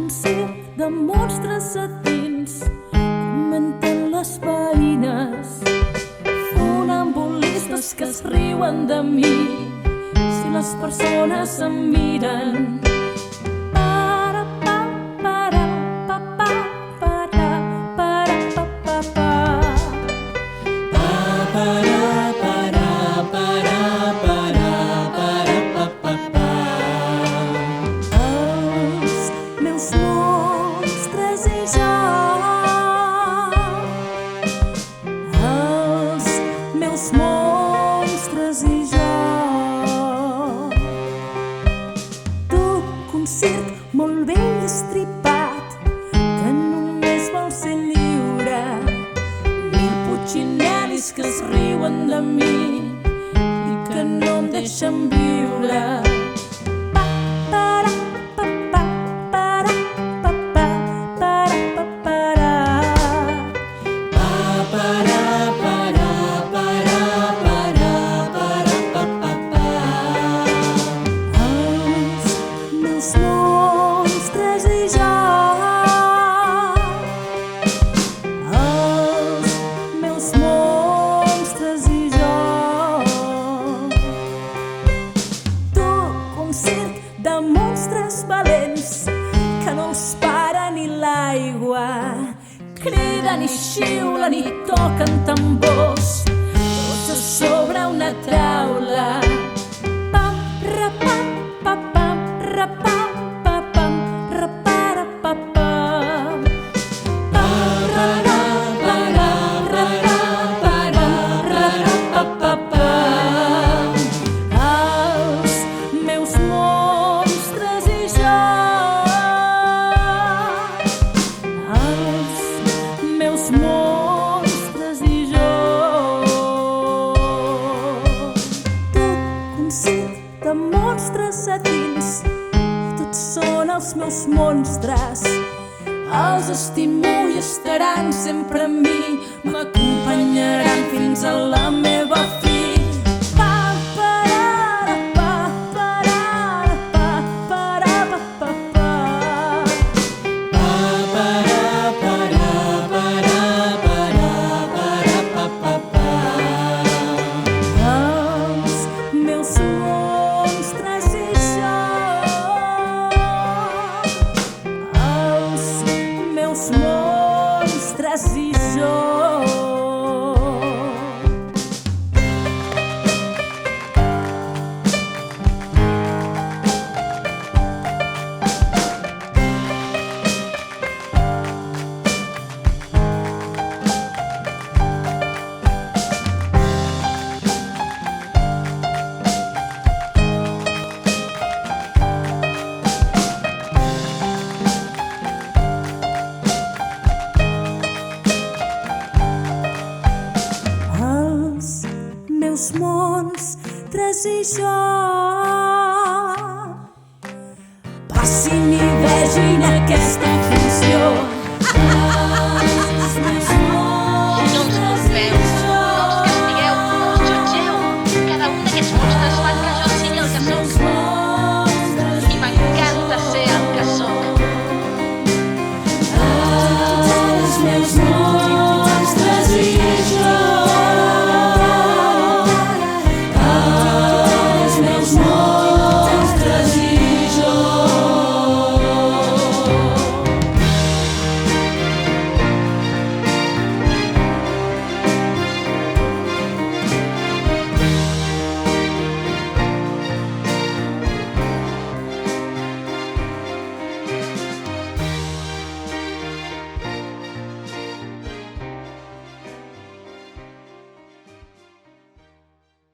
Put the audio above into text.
un circ de monstres satins, comenten les veïnes, funambulistes que es riuen de mi si les persones em miren. Que es riuen de mi i que no em deixen viure. Criden i xiulen i toquen tambors, tots a sobre una taula. Pam, rapam, papam, rapam, papam, raparapapam. Pam, rapam, papam, rapam, rapapapam. Els meus monstres i jo. Monstres i jo. Tot un circ de monstres satins, tots són els meus monstres. Els estimo i estaran sempre amb mi, m'acompanyaran fins a la meva fi. Monstres i jo. Passin i vegin aquesta